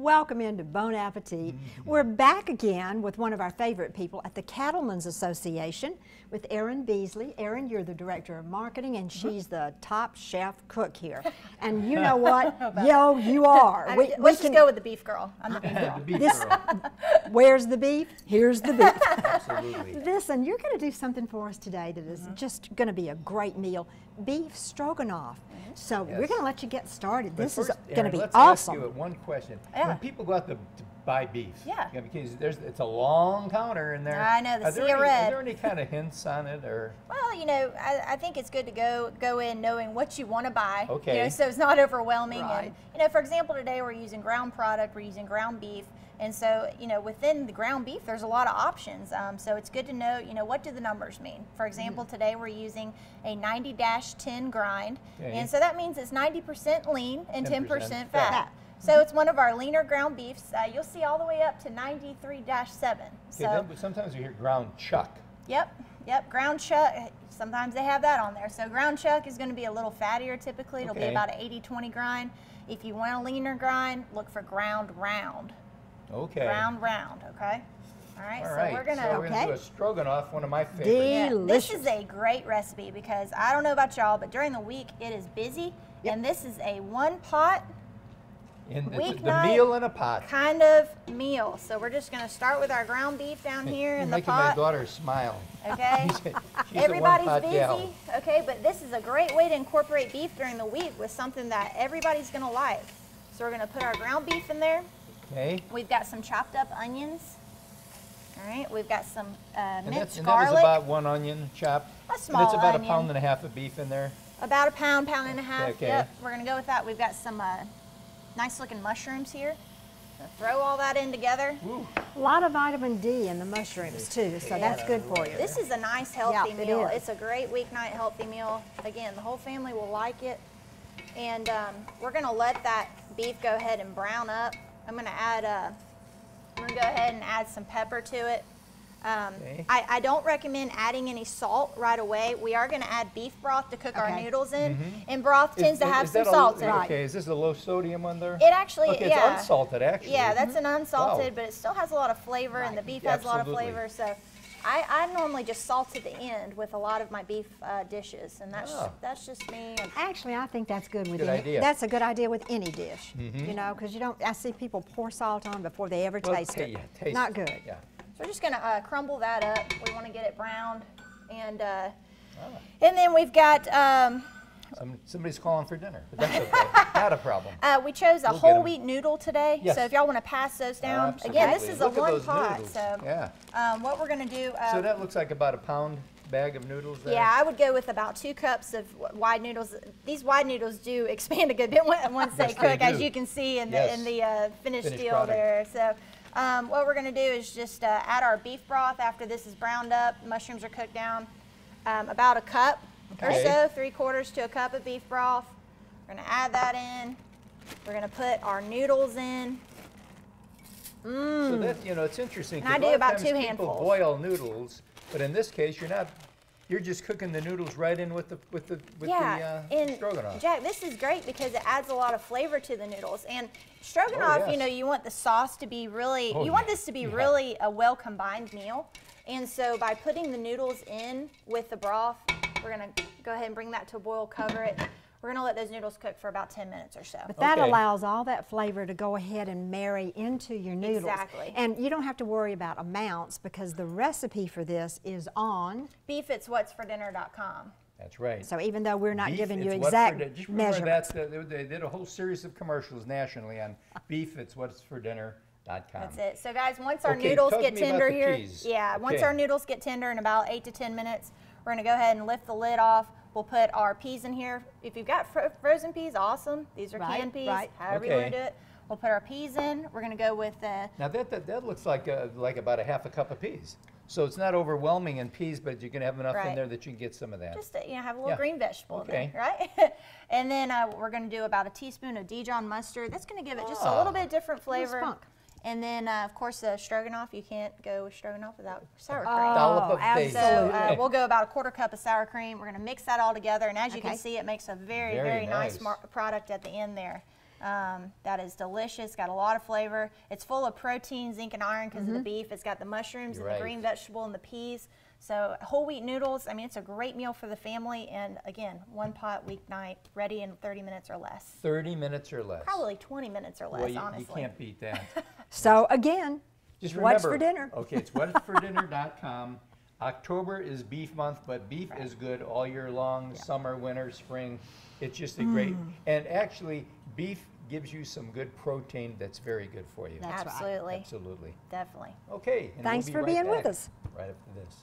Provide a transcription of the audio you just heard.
Welcome into Bon Appetit. We're back again with one of our favorite people at the Cattlemen's Association with Erin Beasley. Erin, you're the Director of Marketing, and she's the top chef cook here. And you know what? Yo, you are. Let's just go with the beef girl. I'm the beef girl. The beef girl. Where's the beef? Here's the beef. Absolutely. Listen, you're going to do something for us today that is just going to be a great meal. Beef Stroganoff. So we're going to let you get started. But This first, is going to be let's awesome. ask you one question. Yeah. When people go out to buy beef, Yeah. because it's a long counter in there. I know, the sea of Are red. there any kind of hints on it, or? Well, you know, I think it's good to go in knowing what you want to buy. Okay. You know, so it's not overwhelming. Right. And, you know, for example, today we're using ground product, we're using ground beef. And so, you know, within the ground beef, there's a lot of options. So it's good to know, you know, what do the numbers mean? For example, today we're using a 90-10 grind. Okay. And so that means it's 90% lean and 10% 10% fat. fat. So it's one of our leaner ground beefs. You'll see all the way up to 93-7. So Then sometimes you hear ground chuck. Yep, ground chuck, sometimes they have that on there. So ground chuck is going to be a little fattier typically. It'll be Okay. about an 80-20 grind. If you want a leaner grind, look for ground round. Okay. Ground round, okay? All right, All so right. we're going So we're to... gonna do a stroganoff, one of my favorites. Yeah, this Delicious. is a great recipe because I don't know about y'all, but during the week it is busy. Yep. And this is a one pot In the weeknight meal in a pot. kind of meal. So we're just going to start with our ground beef down here You're in the making pot. my daughter smile. Okay. She's a Everybody's one-pot busy, gal. okay, but this is a great way to incorporate beef during the week with something that everybody's gonna like. So we're gonna put our ground beef in there. Okay. We've got some chopped up onions. All right, we've got some And minced that was garlic. about 1 onion chopped. A small And it's about onion. a pound and a half of beef in there. About a pound and a half. Okay. Yep, we're gonna go with that. We've got some nice looking mushrooms here. Gonna throw all that in together. Woo. A lot of vitamin D in the mushrooms too, so that's good for you. This is a nice healthy Yeah, it meal. is. It's a great weeknight healthy meal. Again, the whole family will like it. And we're gonna let that beef go ahead and brown up. I'm gonna go ahead and add some pepper to it. Okay. I don't recommend adding any salt right away. We are gonna add beef broth to cook our Okay. noodles in. And broth tends to have Is some that salt in it. Okay, is this a low sodium one there? It actually, Okay, yeah. it's unsalted actually. Yeah, that's an unsalted, Wow. but it still has a lot of flavor, and the beef has a lot of Absolutely. flavor. So I normally just salt at the end with a lot of my beef dishes, and Oh. that's just me. And Actually, I think that's good with Good any. idea. That's a good idea with any dish. You know, because you don't. I see people pour salt on before they ever Well, taste it. yeah, taste Not it. good. Yeah. so we're just gonna crumble that up. We want to get it browned, and then we've got Somebody's calling for dinner, but that's okay. Not a problem. we chose a We'll get whole 'em. wheat noodle today. Yes. So if y'all want to pass those down, Absolutely. again, this is Look a at one those pot. noodles. So Yeah. what we're gonna do. So that looks like about a pound bag of noodles there? Yeah, I would go with about 2 cups of wide noodles. These wide noodles do expand a good bit once they Yes, they cook, as do. you can see in Yes. the finished deal product. there. So what we're going to do is just add our beef broth after this is browned up. Mushrooms are cooked down. About a cup or Okay. so, 3/4 to a cup of beef broth. We're going to add that in. We're going to put our noodles in. So that, you know, it's interesting. And I 'cause a do lot of about times 2 people handfuls. boil noodles, but in this case, you're just cooking the noodles right in with the and stroganoff. Jack, this is great because it adds a lot of flavor to the noodles. And stroganoff, yes. you know, you want the sauce to be really, Oh, you want yeah. this to be Yeah. really a well combined meal. And so by putting the noodles in with the broth, we're gonna go ahead and bring that to a boil, cover it. We're gonna let those noodles cook for about 10 minutes or so. But that Okay. allows all that flavor to go ahead and marry into your noodles. Exactly. And you don't have to worry about amounts because the recipe for this is on. BeefIt'sWhat'sForDinner.com. That's right. So even though we're not Beef, giving you it's what's exact for dinner. Just remember measurements. they did a whole series of commercials nationally on beef. It's what's for dinner.com. That's it. So guys, once our Okay, noodles talk get to me about tender the here, peas. once Okay. our noodles get tender in about 8 to 10 minutes, we're gonna go ahead and lift the lid off. We'll put our peas in here. If you've got frozen peas, awesome. These are Right, canned peas, right. however you want Okay. to do it. We'll put our peas in. We're gonna go with Now that looks like about a half a cup of peas. So it's not overwhelming in peas, but you can have enough in Right. there that you can get some of that. just to, have a little Yeah. green vegetable Okay. in there, right? And then we're gonna do about a teaspoon of Dijon mustard. That's gonna give it just a little bit different flavor. spunk. And then, of course, stroganoff. You can't go with stroganoff without sour cream. Dollop of absolutely. basil. So we'll go about a 1/4 cup of sour cream. We're going to mix that all together, and as you Okay. can see, it makes a very, Very very nice nice. product at the end there. that is delicious, got a lot of flavor. It's full of protein, zinc, and iron because of the beef. It's got the mushrooms You're and right. the green vegetable and the peas. So whole wheat noodles, I mean, it's a great meal for the family. And again, one pot weeknight, ready in 30 minutes or less. 30 minutes or less. Probably 20 minutes or less, Well, you honestly. can't beat that. So again, Just what's remember, for dinner? Okay, it's whatsfordinner.com. October is beef month, but beef is good all year long, summer, winter, spring. It's just a great, and actually beef gives you some good protein that's very good for you. That's right. Absolutely. Absolutely. Definitely. Okay. And Thanks we'll be for right being back with us. right after this.